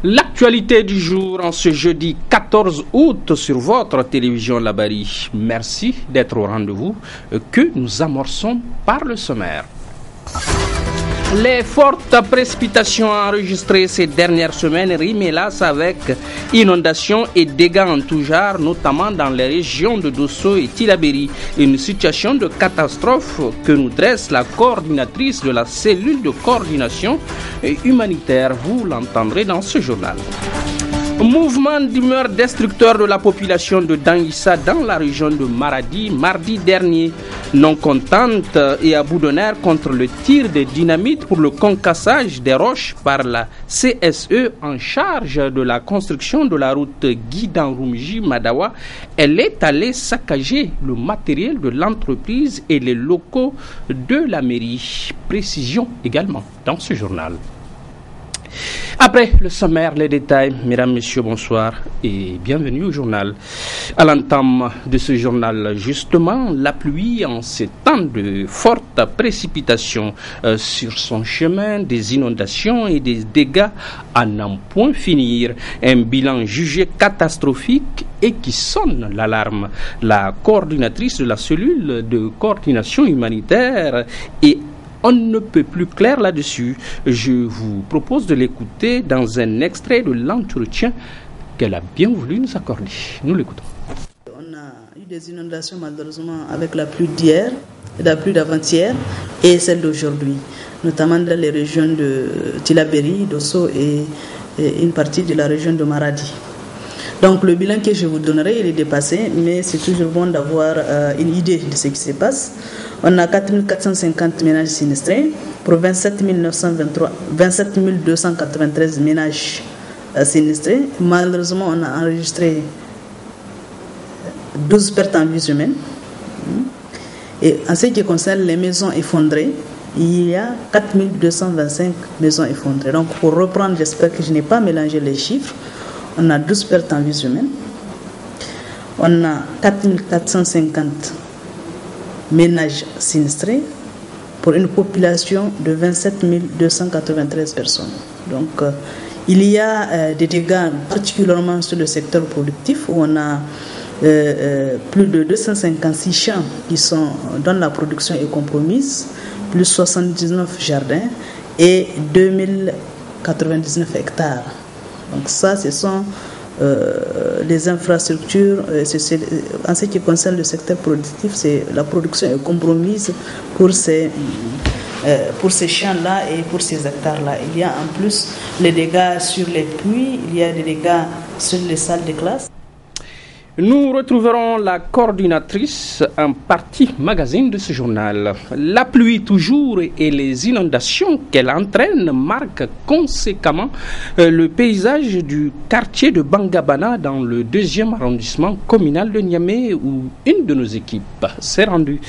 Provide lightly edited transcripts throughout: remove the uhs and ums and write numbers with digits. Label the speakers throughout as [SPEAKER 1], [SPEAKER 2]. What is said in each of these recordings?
[SPEAKER 1] L'actualité du jour en ce jeudi 14 août sur votre télévision Labari. Merci d'être au rendez-vous que nous amorçons par le sommaire. Les fortes précipitations enregistrées ces dernières semaines riment hélas avec inondations et dégâts en tout genre, notamment dans les régions de Dosso et Tillabéri. Une situation de catastrophe que nous dresse la coordinatrice de la cellule de coordination humanitaire. Vous l'entendrez dans ce journal. Mouvement d'humeur destructeur de la population de Danguissa dans la région de Maradi mardi dernier. Non contente et à bout de nerfs contre le tir de dynamite pour le concassage des roches par la CSE en charge de la construction de la route Guidan-Rumji-Madawa, elle est allée saccager le matériel de l'entreprise et les locaux de la mairie. Précision également dans ce journal. Après le sommaire, les détails, mesdames, messieurs, bonsoir et bienvenue au journal. À l'entame de ce journal, justement, la pluie en ces temps de fortes précipitations sur son chemin, des inondations et des dégâts à n'en point finir. Un bilan jugé catastrophique et qui sonne l'alarme. La coordinatrice de la cellule de coordination humanitaire est on ne peut plus clair là-dessus. Je vous propose de l'écouter dans un extrait de l'entretien qu'elle a bien voulu nous accorder. Nous l'écoutons.
[SPEAKER 2] On a eu des inondations malheureusement avec la pluie d'hier, la pluie d'avant-hier et celle d'aujourd'hui, notamment dans les régions de Tillabéri, Dosso et une partie de la région de Maradi. Donc le bilan que je vous donnerai, il est dépassé, mais c'est toujours bon d'avoir une idée de ce qui se passe. On a 4 450 ménages sinistrés pour 27 293 ménages sinistrés. Malheureusement, on a enregistré 12 pertes en vies humaines. Et en ce qui concerne les maisons effondrées, il y a 4 225 maisons effondrées. Donc pour reprendre, j'espère que je n'ai pas mélangé les chiffres. On a 12 pertes en vies humaines. On a 4 450 ménages sinistrés pour une population de 27 293 personnes. Donc, il y a des dégâts particulièrement sur le secteur productif où on a plus de 256 champs dont la production est compromise, plus 79 jardins et 2099 hectares. Donc ça, ce sont les infrastructures. En ce qui concerne le secteur productif, la production est compromise pour ces champs-là et pour ces hectares-là. Il y a en plus les dégâts sur les puits, il y a des dégâts sur les salles de classe.
[SPEAKER 1] Nous retrouverons la coordinatrice en partie magazine de ce journal. La pluie toujours et les inondations qu'elle entraîne marquent conséquemment le paysage du quartier de Bangabana dans le 2e arrondissement communal de Niamey où une de nos équipes s'est rendue.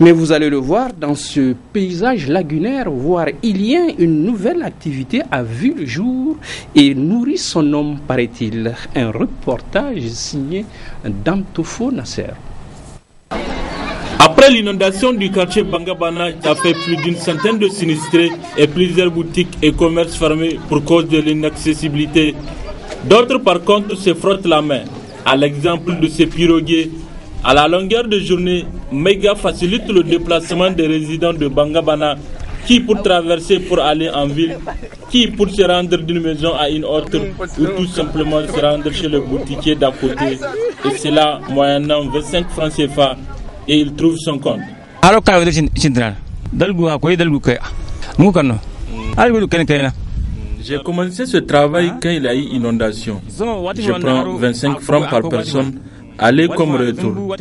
[SPEAKER 1] Mais vous allez le voir, dans ce paysage lagunaire, voire ilien, une nouvelle activité a vu le jour et nourrit son nom, paraît-il. Un reportage signé d'Antofo Nasser.
[SPEAKER 3] Après l'inondation du quartier Bangabana qui a fait plus d'une centaine de sinistrés et plusieurs boutiques et commerces fermés pour cause de l'inaccessibilité, d'autres par contre se frottent la main. À l'exemple de ces pirogues, à la longueur de journée, Mega facilite le déplacement des résidents de Bangabana qui pour traverser pour aller en ville, qui pour se rendre d'une maison à une autre ou tout simplement se rendre chez le boutiquier d'à côté. Et c'est là, moyennant 25 francs CFA, et il trouve son compte. J'ai commencé ce travail quand il y a eu inondation. Je prends 25 francs par personne, aller comme retour.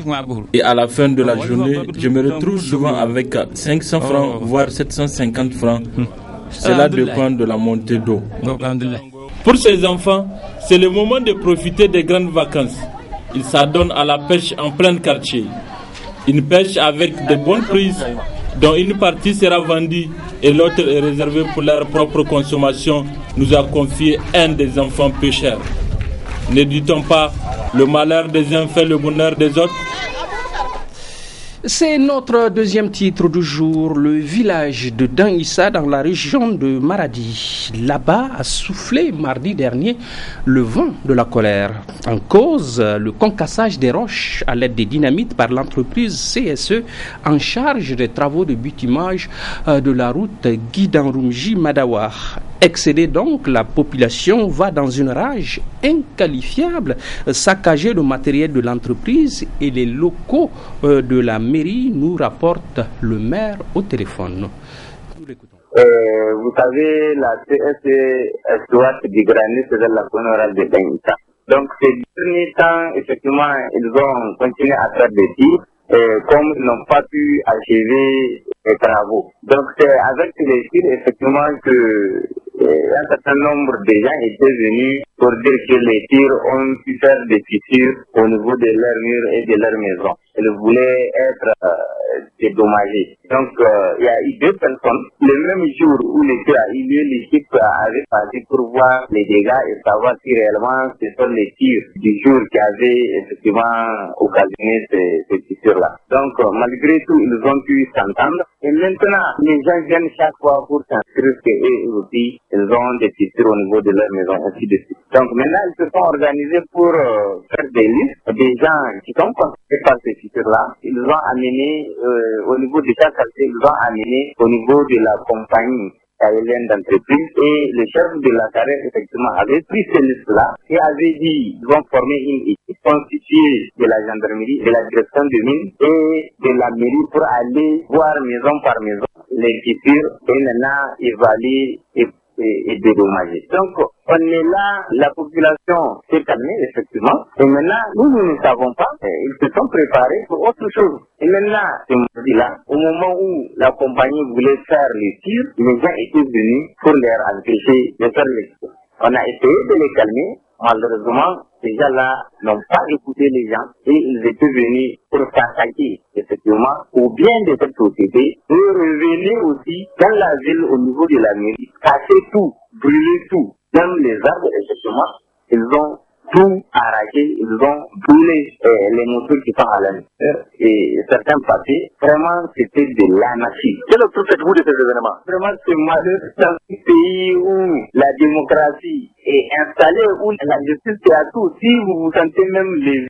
[SPEAKER 3] Et à la fin de la journée, je me retrouve souvent avec 500 francs, voire 750 francs. Cela dépend de la montée d'eau. Pour ces enfants, c'est le moment de profiter des grandes vacances. Ils s'adonnent à la pêche en plein quartier. Une pêche avec de bonnes prises, dont une partie sera vendue et l'autre est réservée pour leur propre consommation, nous a confié un des enfants pêcheurs. Ne dit-on pas, le malheur des uns fait le bonheur des autres?
[SPEAKER 1] C'est notre deuxième titre du jour, le village de Danissa dans la région de Maradi. Là-bas a soufflé mardi dernier le vent de la colère. En cause, le concassage des roches à l'aide des dynamites par l'entreprise CSE en charge des travaux de bitumage de la route Guidanrumji-Madawa. Excédée donc, la population va dans une rage inqualifiable, saccager le matériel de l'entreprise et les locaux de la mairie, nous rapporte le maire au téléphone.
[SPEAKER 4] Vous savez, la CSE exploite du granit sur la zone orale de Danissa. Donc, ces derniers temps, effectivement, ils ont continué à faire des tirs. Comme ils n'ont pas pu achever les travaux. Donc c'est avec les tirs effectivement que un certain nombre de gens étaient venus pour dire que les tirs ont pu faire des fissures au niveau de leurs murs et de leur maison. Ils voulaient être dédommagés. Donc il y a eu 2 personnes. Le même jour où les tirs a eu lieu, l'équipe avait parti pour voir les dégâts et savoir si réellement ce sont les tirs du jour qui avaient effectivement occasionné ces fissures-là. Donc malgré tout, ils ont pu s'entendre. Et maintenant, les gens viennent chaque fois pour s'inscrire qu'eux aussi, ils ont des fissures au niveau de leur maison, ainsi de suite. Donc maintenant, ils se sont organisés pour faire des listes des gens qui sont concernés par ces fissures-là. Ils ont amené, au niveau de chaque quartier, ils ont amené au niveau de la compagnie aérienne d'entreprise et le chef de la carrière, effectivement, avait pris ces listes-là et avait dit, ils vont former une équipe constituée de la gendarmerie, de la direction de mine et de la mairie pour aller voir maison par maison les fissures et maintenant évaluer et dédommager. Donc, on est là, la population s'est calmée, effectivement, et maintenant, nous ne savons pas, ils se sont préparés pour autre chose. Et maintenant, ce mardi-là, au moment où la compagnie voulait faire les tirs, les gens étaient venus pour leur empêcher de faire les tirs. On a essayé de les calmer, malheureusement, ces gens-là n'ont pas écouté les gens et ils étaient venus pour s'attaquer, effectivement, au bien de cette société et revenir aussi dans la ville au niveau de la mairie, casser tout, brûler tout, même les arbres, effectivement, ils ont tout arraché, ils ont brûlé les motos qui sont à l'intérieur et certains papiers. Vraiment, c'était de l'anarchie. Quel autre faites-vous de ces événements? Vraiment, c'est malheureux dans un pays où la démocratie est installée, où la justice est à tout. Si vous vous sentez même lésé,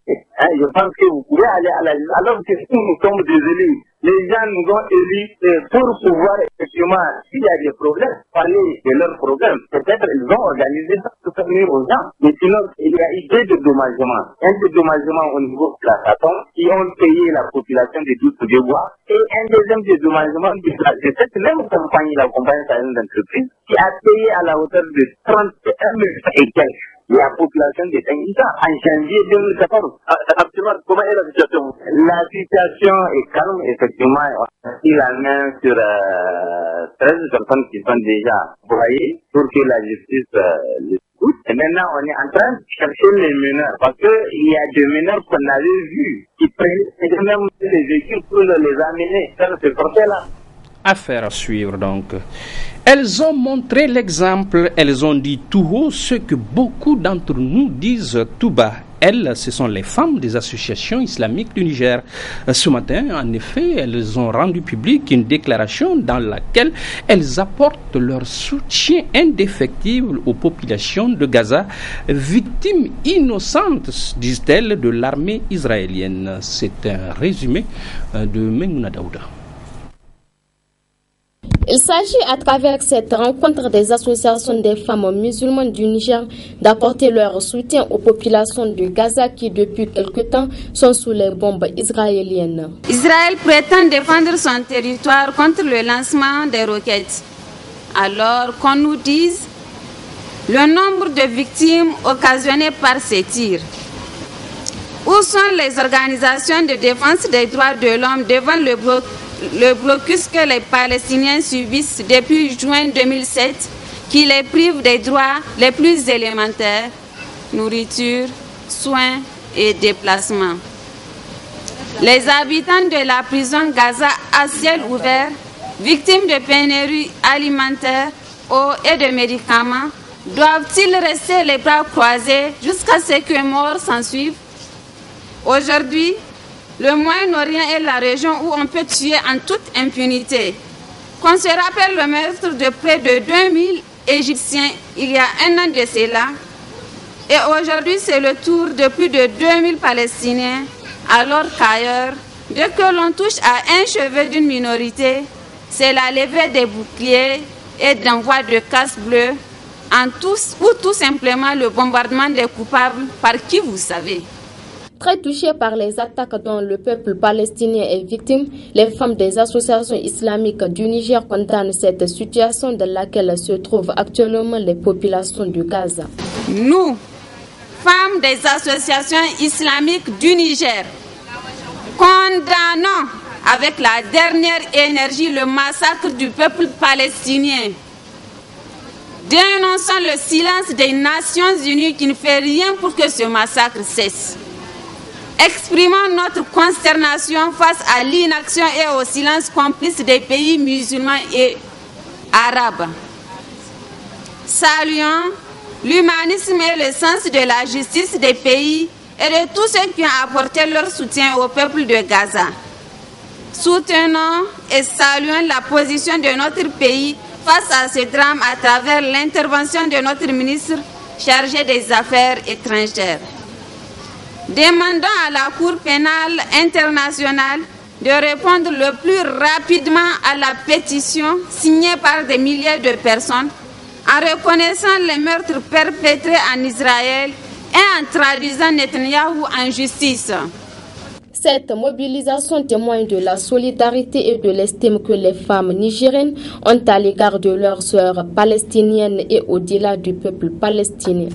[SPEAKER 4] je pense que vous pouvez aller à la justice. Alors que si nous sommes des élus, les gens nous ont élus pour pouvoir effectivement, s'il y a des problèmes, parler de leurs problèmes. Peut-être ils ont organisé ça pour faire venir aux gens. Mais sinon, il y a eu 2 dédommagements. Un dédommagement au niveau de la station qui ont payé la population de Douce de Bois. Et un deuxième dédommagement de cette même compagnie, la compagnie d'entreprise, qui a payé à la hauteur de 31 000 et quelques. La population de Danissa en janvier 2014. Actuellement, comment est la situation? La situation est calme, effectivement. On a mis la main sur 13 personnes qui sont déjà broyées pour que la justice les écoute. Et maintenant, on est en train de chercher les meneurs parce qu'il y a des meneurs qu'on avait vus qui prenaient même les véhicules pour les amener vers ce côté-là.
[SPEAKER 1] Affaire à suivre donc. Elles ont montré l'exemple, elles ont dit tout haut ce que beaucoup d'entre nous disent tout bas. Elles, ce sont les femmes des associations islamiques du Niger. Ce matin, en effet, elles ont rendu publique une déclaration dans laquelle elles apportent leur soutien indéfectible aux populations de Gaza, victimes innocentes, disent-elles, de l'armée israélienne. C'est un résumé de Memouna Daouda.
[SPEAKER 5] Il s'agit à travers cette rencontre des associations des femmes musulmanes du Niger d'apporter leur soutien aux populations de Gaza qui depuis quelque temps sont sous les bombes israéliennes.
[SPEAKER 6] Israël prétend défendre son territoire contre le lancement des roquettes. Alors qu'on nous dise le nombre de victimes occasionnées par ces tirs. Où sont les organisations de défense des droits de l'homme devant le blocus que les Palestiniens subissent depuis juin 2007, qui les prive des droits les plus élémentaires, nourriture, soins et déplacement. Les habitants de la prison Gaza à ciel ouvert, victimes de pénurie alimentaire, eau et de médicaments, doivent-ils rester les bras croisés jusqu'à ce que mort s'ensuive? Aujourd'hui, le Moyen-Orient est la région où on peut tuer en toute impunité. Qu'on se rappelle le meurtre de près de 2000 Égyptiens il y a un an de cela. Et aujourd'hui, c'est le tour de plus de 2000 Palestiniens, alors qu'ailleurs, dès que l'on touche à un cheveu d'une minorité, c'est la levée des boucliers et d'envoi de casques bleus, ou tout simplement le bombardement des coupables par qui vous savez.
[SPEAKER 5] Très touchés par les attaques dont le peuple palestinien est victime, les femmes des associations islamiques du Niger condamnent cette situation dans laquelle se trouvent actuellement les populations de Gaza.
[SPEAKER 6] Nous, femmes des associations islamiques du Niger, condamnons avec la dernière énergie le massacre du peuple palestinien. Dénonçons le silence des Nations Unies qui ne fait rien pour que ce massacre cesse. Exprimons notre consternation face à l'inaction et au silence complice des pays musulmans et arabes. Saluons l'humanisme et le sens de la justice des pays et de tous ceux qui ont apporté leur soutien au peuple de Gaza. Soutenons et saluons la position de notre pays face à ce drame à travers l'intervention de notre ministre chargé des Affaires étrangères. Demandons à la Cour pénale internationale de répondre le plus rapidement à la pétition signée par des milliers de personnes en reconnaissant les meurtres perpétrés en Israël et en traduisant Netanyahou en justice.
[SPEAKER 5] Cette mobilisation témoigne de la solidarité et de l'estime que les femmes nigériennes ont à l'égard de leurs sœurs palestiniennes et au-delà du peuple palestinien.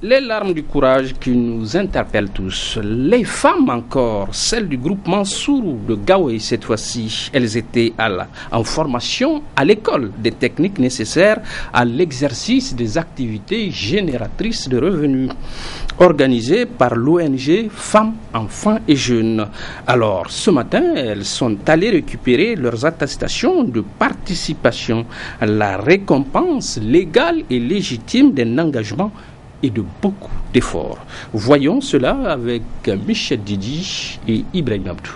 [SPEAKER 1] Les larmes du courage qui nous interpellent tous. Les femmes encore, celles du groupement Sourou de Gawé cette fois-ci. Elles étaient en formation à l'école des techniques nécessaires à l'exercice des activités génératrices de revenus organisées par l'ONG Femmes, Enfants et Jeunes. Alors, ce matin, elles sont allées récupérer leurs attestations de participation à la récompense légale et légitime d'un engagement et de beaucoup d'efforts. Voyons cela avec Michel Didi et Ibrahim Abdou.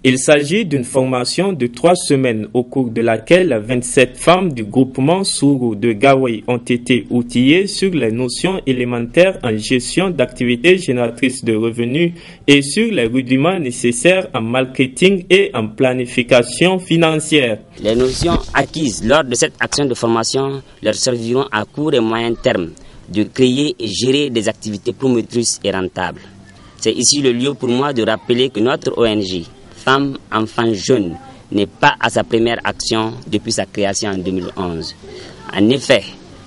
[SPEAKER 3] Il s'agit d'une formation de 3 semaines au cours de laquelle 27 femmes du groupement Sourou de Gawé ont été outillées sur les notions élémentaires en gestion d'activités génératrices de revenus et sur les rudiments nécessaires en marketing et en planification financière.
[SPEAKER 7] Les notions acquises lors de cette action de formation leur serviront à court et moyen terme de créer et gérer des activités promotrices et rentables. C'est ici le lieu pour moi de rappeler que notre ONG Femmes, Enfants, Jeunes n'est pas à sa première action depuis sa création en 2011. En effet,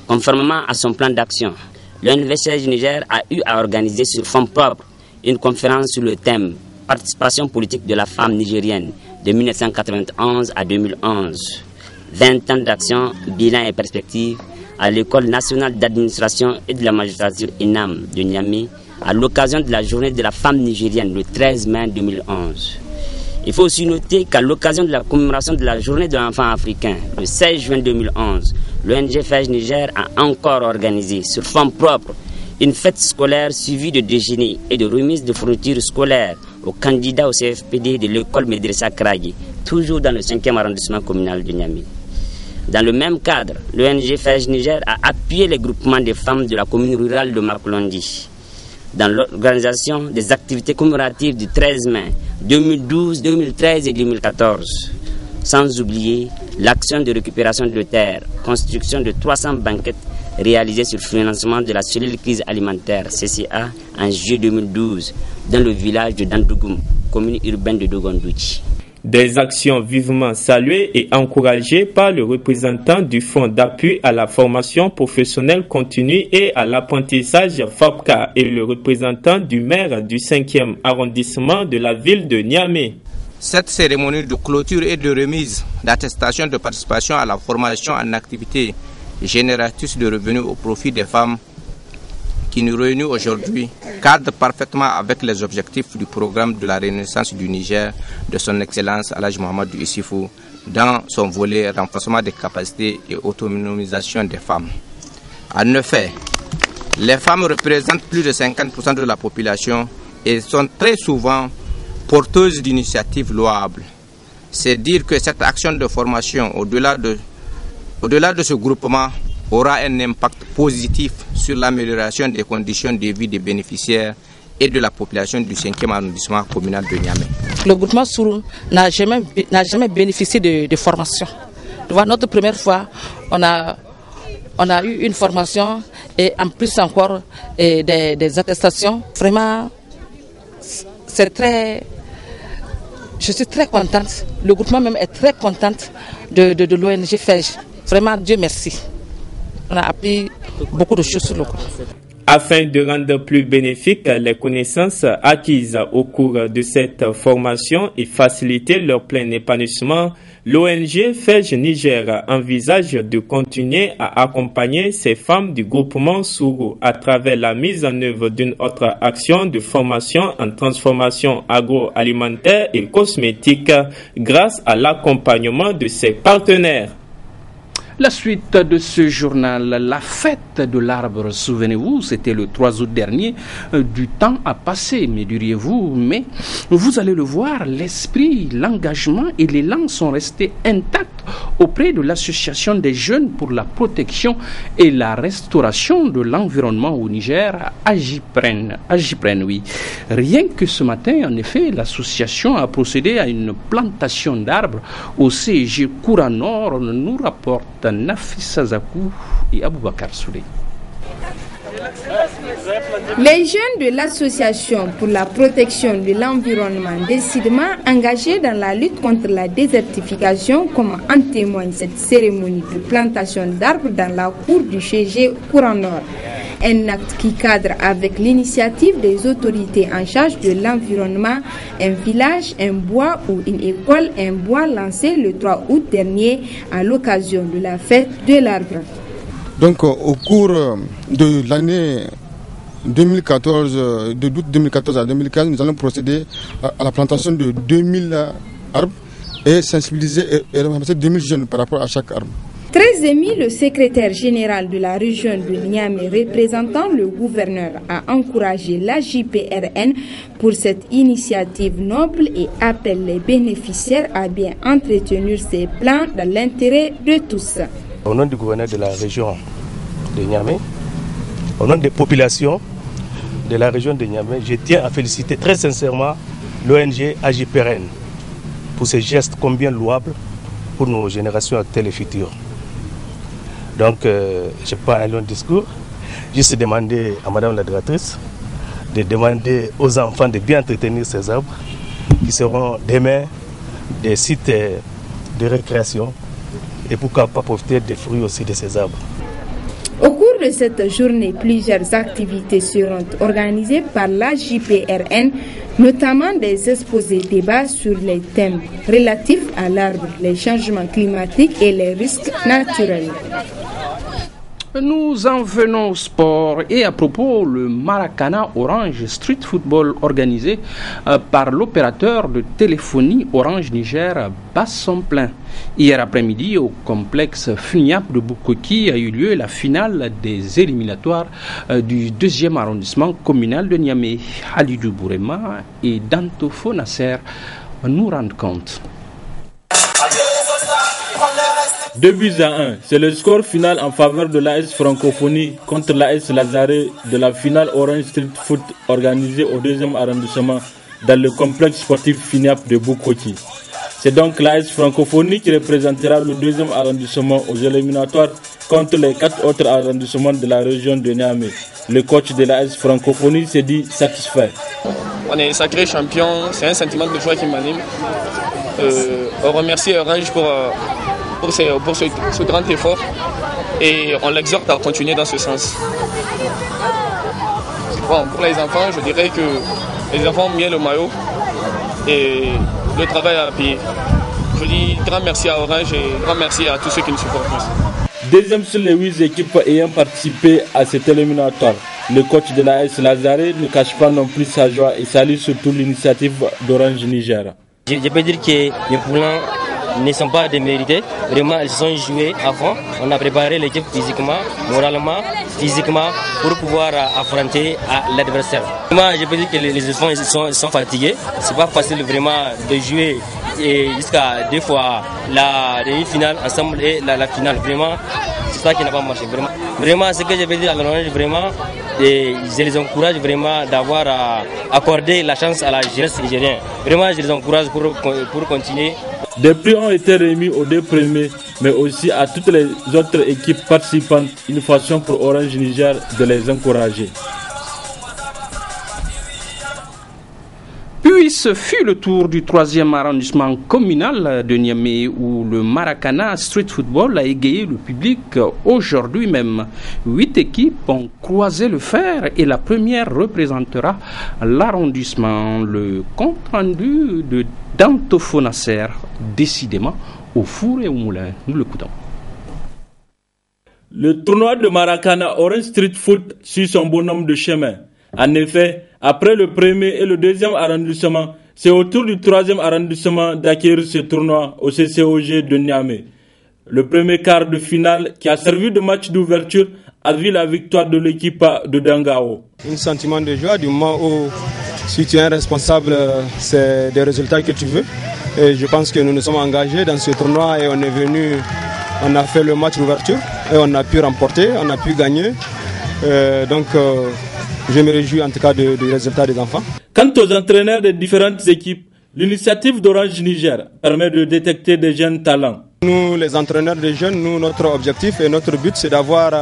[SPEAKER 7] conformément à son plan d'action, l'Université du Niger a eu à organiser sur fonds propres une conférence sur le thème « Participation politique de la femme nigérienne de 1991 à 2011 ». 20 ans d'action, bilan et perspectives à l'École nationale d'administration et de la magistrature INAM de Niamey à l'occasion de la journée de la femme nigérienne le 13 mai 2011. Il faut aussi noter qu'à l'occasion de la commémoration de la journée de l'enfant africain, le 16 juin 2011, l'ONG FEJ Niger a encore organisé, sur fonds propres, une fête scolaire suivie de déjeuner et de remise de fournitures scolaires aux candidats au CFPD de l'école Medressa Kragi, toujours dans le 5e arrondissement communal de Niamey. Dans le même cadre, l'ONG FEJ Niger a appuyé les groupements des femmes de la commune rurale de Makolondi dans l'organisation des activités commémoratives du 13 mai 2012, 2013 et 2014. Sans oublier l'action de récupération de terres, construction de 300 banquettes réalisées sur financement de la cellule crise alimentaire CCA en juillet 2012 dans le village de Dandougoum, commune urbaine de Dogondouchi.
[SPEAKER 3] Des actions vivement saluées et encouragées par le représentant du Fonds d'appui à la formation professionnelle continue et à l'apprentissage FAPCA et le représentant du maire du 5e arrondissement de la ville de Niamey.
[SPEAKER 8] Cette cérémonie de clôture et de remise d'attestation de participation à la formation en activité génératrice de revenus au profit des femmes qui nous réunit aujourd'hui cadre parfaitement avec les objectifs du programme de la Renaissance du Niger de son Excellence Alhaji Mohamedou Issifou dans son volet renforcement des capacités et autonomisation des femmes. En effet, les femmes représentent plus de 50% de la population et sont très souvent porteuses d'initiatives louables. C'est dire que cette action de formation, au-delà de ce groupement, aura un impact positif sur l'amélioration des conditions de vie des bénéficiaires et de la population du 5e arrondissement communal de Niamey.
[SPEAKER 9] Le groupement Sourou n'a jamais bénéficié de formation. Notre première fois, on a eu une formation et en plus encore des attestations. Vraiment, je suis très contente. Le groupement même est très contente de l'ONG FEJ. Vraiment, Dieu merci. On a appris beaucoup de choses sur le groupe.
[SPEAKER 10] Afin de rendre plus bénéfiques les connaissances acquises au cours de cette formation et faciliter leur plein épanouissement, l'ONG FEJ Niger envisage de continuer à accompagner ces femmes du groupement Sourou à travers la mise en œuvre d'une autre action de formation en transformation agroalimentaire et cosmétique grâce à l'accompagnement de ses partenaires.
[SPEAKER 1] La suite de ce journal, la fête de l'arbre, souvenez-vous, c'était le 3 août dernier, du temps a passé, me diriez-vous, mais vous allez le voir, l'esprit, l'engagement et l'élan sont restés intacts auprès de l'association des jeunes pour la protection et la restauration de l'environnement au Niger, Agipren, oui. Rien que ce matin, en effet, l'association a procédé à une plantation d'arbres au CEG Koura Nord, nous rapporte Nafissa Zakou et Aboubakar Souley.
[SPEAKER 11] Les jeunes de l'association pour la protection de l'environnement décidément engagés dans la lutte contre la désertification, comme en témoigne cette cérémonie de plantation d'arbres dans la cour du CEG Koura Nord. Un acte qui cadre avec l'initiative des autorités en charge de l'environnement, un village, un bois ou une école, un bois lancé le 3 août dernier à l'occasion de la fête de l'arbre.
[SPEAKER 12] Donc au cours de l'année 2014, de août 2014 à 2015, nous allons procéder à la plantation de 2000 arbres et sensibiliser et remercier 2000 jeunes par rapport à chaque arbre.
[SPEAKER 11] Très ému, le secrétaire général de la région de Niamey, représentant le gouverneur, a encouragé la JPRN pour cette initiative noble et appelle les bénéficiaires à bien entretenir ces plans dans l'intérêt de tous.
[SPEAKER 13] Au nom du gouverneur de la région de Niamey, au nom des populations de la région de Niamey, je tiens à féliciter très sincèrement l'ONG AGPRN pour ces gestes combien louables pour nos générations actuelles et futures. Donc, je n'ai pas un long discours, juste demander à Madame la directrice de demander aux enfants de bien entretenir ces arbres qui seront demain des sites de récréation et pourquoi pas profiter des fruits aussi de ces arbres.
[SPEAKER 11] Au cours de cette journée, plusieurs activités seront organisées par la JPRN, notamment des exposés débats sur les thèmes relatifs à l'arbre, les changements climatiques et les risques naturels.
[SPEAKER 1] Nous en venons au sport et à propos, le Maracana Orange Street Football organisé par l'opérateur de téléphonie Orange Niger bat son plein. Hier après-midi, au complexe FUNIAP de Bukoki a eu lieu la finale des éliminatoires du 2e arrondissement communal de Niamey. Halidou Bourema et Dantofo Nasser nous rendent compte.
[SPEAKER 3] 2-1, c'est le score final en faveur de l'AS Francophonie contre l'AS Lazare de la finale Orange Street Foot organisée au 2e arrondissement dans le complexe sportif FINIAP de Bukoki. C'est donc l'AS Francophonie qui représentera le 2e arrondissement aux éliminatoires contre les 4 autres arrondissements de la région de Niamey. Le coach de l'AS Francophonie s'est dit satisfait.
[SPEAKER 14] On est sacré champion, c'est un sentiment de joie qui m'anime. On remercie Orange pour ce grand effort et on l'exhorte à continuer dans ce sens. Bon, pour les enfants, je dirais que les enfants ont bien le maillot et le travail a payé. Je dis grand merci à Orange et grand merci à tous ceux qui nous supportent.
[SPEAKER 3] Deuxième sur les 8 équipes ayant participé à cet éliminatoire. Le coach de l'AS Lazare ne cache pas non plus sa joie et salue surtout l'initiative d'Orange Niger.
[SPEAKER 15] Je peux dire que le plan ne sont pas démérités. Vraiment, ils se sont joués à fond. On a préparé l'équipe physiquement, moralement, physiquement pour pouvoir affronter l'adversaire. Moi, je peux dire que les enfants ils sont fatigués. C'est pas facile vraiment de jouer jusqu'à 2 fois la demi-finale ensemble et la finale. Vraiment, c'est ça qui n'a pas marché. Vraiment, ce que je veux dire à l'ONG, vraiment, et je les encourage vraiment d'avoir accordé la chance à la jeunesse nigérienne. Vraiment, je les encourage pour continuer.
[SPEAKER 3] Des prix ont été remis aux 2 premiers, mais aussi à toutes les autres équipes participantes. Une façon pour Orange Niger de les encourager.
[SPEAKER 1] Puis ce fut le tour du 3e arrondissement communal de Niamey où le Maracana Street Football a égayé le public aujourd'hui même. 8 équipes ont croisé le fer et la première représentera l'arrondissement. Le compte rendu de Dantofo Nasser, décidément au four et au moulin. Nous l'écoutons.
[SPEAKER 3] Le tournoi de Maracana Orange Street Foot suit son bonhomme de chemin. En effet, après le 1er et le 2e arrondissement, c'est au tour du 3e arrondissement d'acquérir ce tournoi au CCOG de Niamey. Le premier quart de finale qui a servi de match d'ouverture a vu la victoire de l'équipe de Dangao.
[SPEAKER 16] Un sentiment de joie du moment où si tu es un responsable, c'est des résultats que tu veux. Et je pense que nous nous sommes engagés dans ce tournoi et on est venu, on a fait le match d'ouverture et on a pu remporter, on a pu gagner. Je me réjouis en tout cas du résultat des enfants.
[SPEAKER 3] Quant aux entraîneurs des différentes équipes, l'initiative d'Orange Niger permet de détecter des jeunes talents.
[SPEAKER 16] Nous, les entraîneurs des jeunes, notre objectif et notre but, c'est d'avoir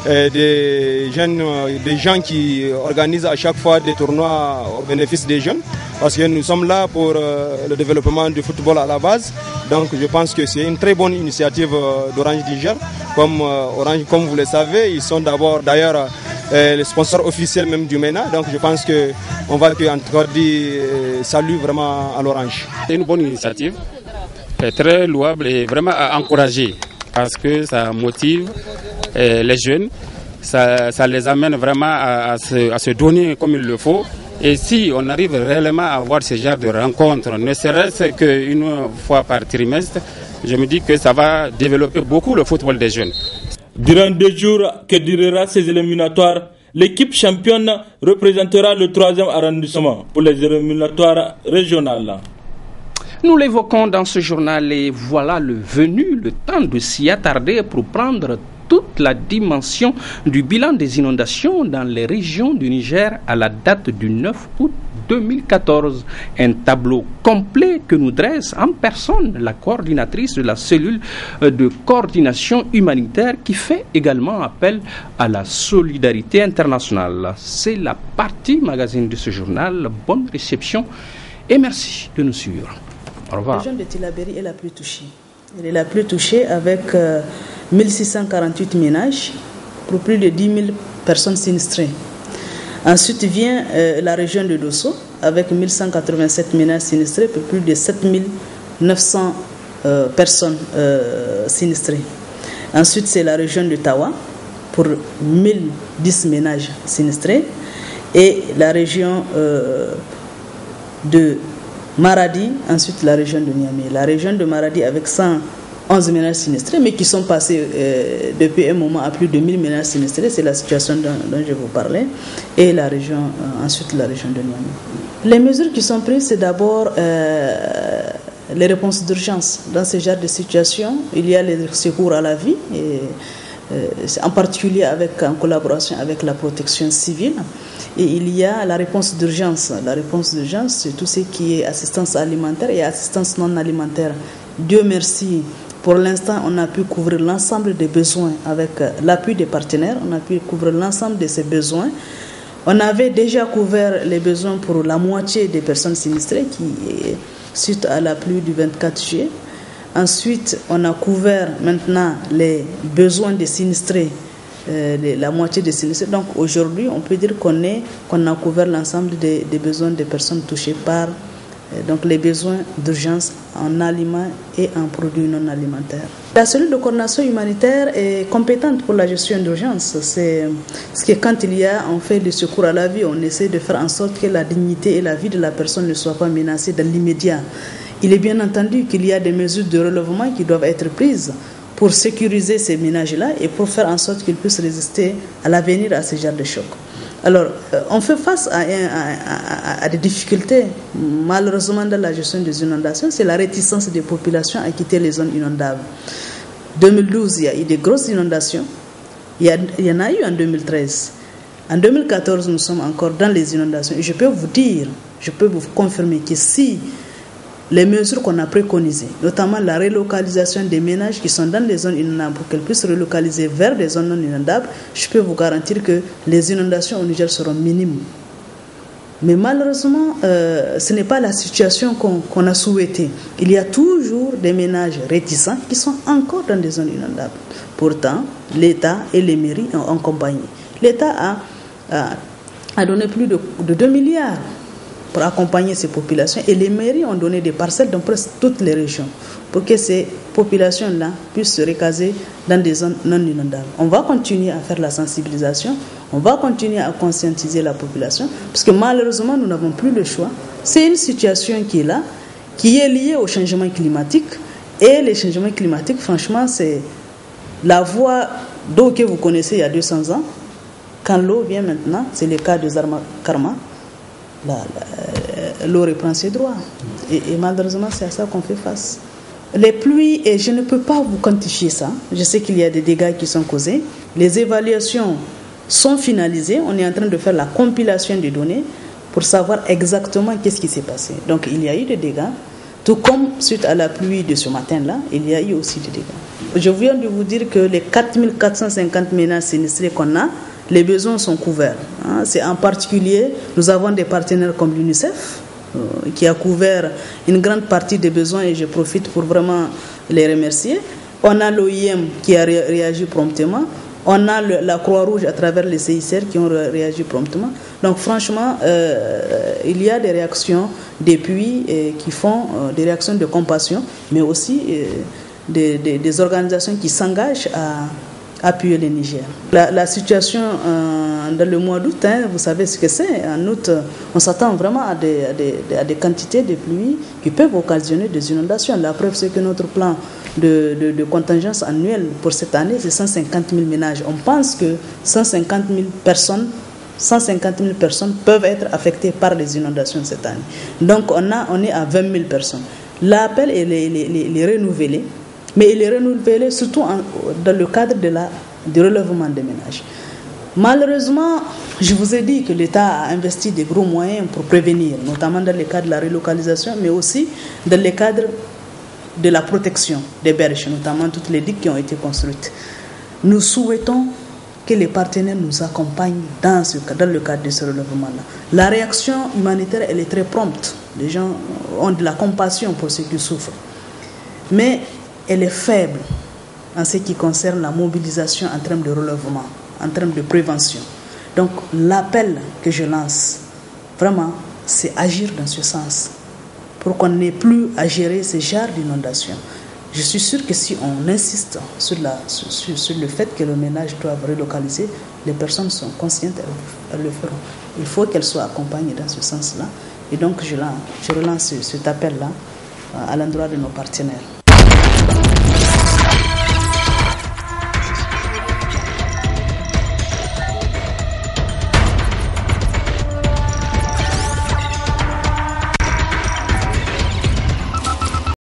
[SPEAKER 16] des gens qui organisent à chaque fois des tournois au bénéfice des jeunes. Parce que nous sommes là pour le développement du football à la base. Donc je pense que c'est une très bonne initiative d'Orange Niger. Comme Orange, comme vous le savez, ils sont d'ailleurs les sponsors officiels même du MENA. Donc je pense qu'on va encore dire salut vraiment à l'Orange.
[SPEAKER 17] C'est une bonne initiative, très louable et vraiment à encourager parce que ça motive les jeunes, ça les amène vraiment à se donner comme il le faut. Et si on arrive réellement à avoir ce genre de rencontres, ne serait-ce qu'une fois par trimestre, je me dis que ça va développer beaucoup le football des jeunes.
[SPEAKER 3] Durant 2 jours que durera ces éliminatoires, l'équipe championne représentera le 3e arrondissement pour les éliminatoires régionales.
[SPEAKER 1] Nous l'évoquons dans ce journal et voilà le temps de s'y attarder pour prendre toute la dimension du bilan des inondations dans les régions du Niger à la date du 9 août 2014. Un tableau complet que nous dresse en personne la coordinatrice de la cellule de coordination humanitaire qui fait également appel à la solidarité internationale. C'est la partie magazine de ce journal. Bonne réception et merci de nous suivre. Au revoir.
[SPEAKER 2] La région de Tillabéri est la plus touchée. Elle est la plus touchée avec 1648 ménages pour plus de 10 000 personnes sinistrées. Ensuite vient la région de Dosso avec 1187 ménages sinistrés pour plus de 7900 personnes sinistrées. Ensuite c'est la région de Tawa pour 1010 ménages sinistrés et la région de Maradi, ensuite la région de Niamey. La région de Maradi avec 111 ménages sinistrés, mais qui sont passés depuis un moment à plus de 1000 ménages sinistrés. C'est la situation dont je vous parlais. Et la région, ensuite la région de Niamey. Les mesures qui sont prises, c'est d'abord les réponses d'urgence. Dans ce genre de situation, il y a les secours à la vie, et, en particulier en collaboration avec la protection civile. Et il y a la réponse d'urgence. La réponse d'urgence, c'est tout ce qui est assistance alimentaire et assistance non alimentaire. Dieu merci, pour l'instant, on a pu couvrir l'ensemble des besoins avec l'appui des partenaires. On a pu couvrir l'ensemble de ces besoins. On avait déjà couvert les besoins pour la moitié des personnes sinistrées suite à la pluie du 24 juillet. Ensuite, on a couvert maintenant les besoins des sinistrés. La moitié des sinistrés. Donc aujourd'hui, on peut dire qu'on a couvert l'ensemble des besoins des personnes touchées par donc les besoins d'urgence en aliments et en produits non alimentaires. La cellule de coordination humanitaire est compétente pour la gestion d'urgence. C'est ce que quand on fait des secours à la vie, on essaie de faire en sorte que la dignité et la vie de la personne ne soient pas menacées dans l'immédiat. il est bien entendu qu'il y a des mesures de relèvement qui doivent être prises pour sécuriser ces ménages-là et pour faire en sorte qu'ils puissent résister à l'avenir à ce genre de choc. Alors, on fait face à des difficultés. Malheureusement, dans la gestion des inondations, c'est la réticence des populations à quitter les zones inondables. En 2012, il y a eu des grosses inondations. Il y en a eu en 2013. En 2014, nous sommes encore dans les inondations. Et je peux vous confirmer que si les mesures qu'on a préconisées, notamment la relocalisation des ménages qui sont dans les zones inondables pour qu'elles puissent relocaliser vers des zones non inondables, je peux vous garantir que les inondations au Niger seront minimes. Mais malheureusement, ce n'est pas la situation qu'on a souhaitée. Il y a toujours des ménages réticents qui sont encore dans des zones inondables. Pourtant, l'État et les mairies ont accompagné. L'État a donné plus de 2 milliards pour accompagner ces populations et les mairies ont donné des parcelles dans presque toutes les régions pour que ces populations-là puissent se recaser dans des zones non inondables. On va continuer à faire la sensibilisation, on va continuer à conscientiser la population parce que malheureusement nous n'avons plus le choix. C'est une situation qui est là, qui est liée au changement climatique et les changements climatiques, franchement, c'est la voie d'eau que vous connaissez il y a 200 ans. Quand l'eau vient maintenant, c'est le cas de Zarma Karma, l'eau reprend ses droits. Et malheureusement, c'est à ça qu'on fait face. Les pluies, et je ne peux pas vous quantifier ça. Je sais qu'il y a des dégâts qui sont causés. Les évaluations sont finalisées. On est en train de faire la compilation des données pour savoir exactement qu'est-ce qui s'est passé. Donc, il y a eu des dégâts. Tout comme suite à la pluie de ce matin-là, il y a eu aussi des dégâts. Je viens de vous dire que les 4450 ménages sinistrés qu'on a, les besoins sont couverts. C'est en particulier, nous avons des partenaires comme l'UNICEF, qui a couvert une grande partie des besoins et je profite pour vraiment les remercier. On a l'OIM qui a réagi promptement. On a la Croix-Rouge à travers les CICR qui ont réagi promptement. Donc franchement, il y a des réactions depuis qui font des réactions de compassion, mais aussi des organisations qui s'engagent à appuyer le Niger. La situation dans le mois d'août, vous savez ce que c'est. En août, on s'attend vraiment à des quantités de pluie qui peuvent occasionner des inondations. La preuve, c'est que notre plan de contingence annuelle pour cette année, c'est 150 000 ménages. On pense que 150 000 personnes peuvent être affectées par les inondations cette année. Donc, on est à 20 000 personnes. L'appel est renouvelé. Mais il est renouvelé surtout dans le cadre du relèvement des ménages. Malheureusement, je vous ai dit que l'État a investi des gros moyens pour prévenir, notamment dans le cadre de la relocalisation, mais aussi dans le cadre de la protection des berges, notamment toutes les digues qui ont été construites. Nous souhaitons que les partenaires nous accompagnent dans le cadre de ce relèvement-là. La réaction humanitaire, elle est très prompte. Les gens ont de la compassion pour ceux qui souffrent. Mais elle est faible en ce qui concerne la mobilisation en termes de relèvement, en termes de prévention. Donc l'appel que je lance, vraiment, c'est agir dans ce sens, pour qu'on n'ait plus à gérer ce genre d'inondation. Je suis sûr que si on insiste sur le fait que le ménage doit relocaliser, les personnes sont conscientes, elles le feront. Il faut qu'elles soient accompagnées dans ce sens-là. Et donc je relance cet appel-là à l'endroit de nos partenaires.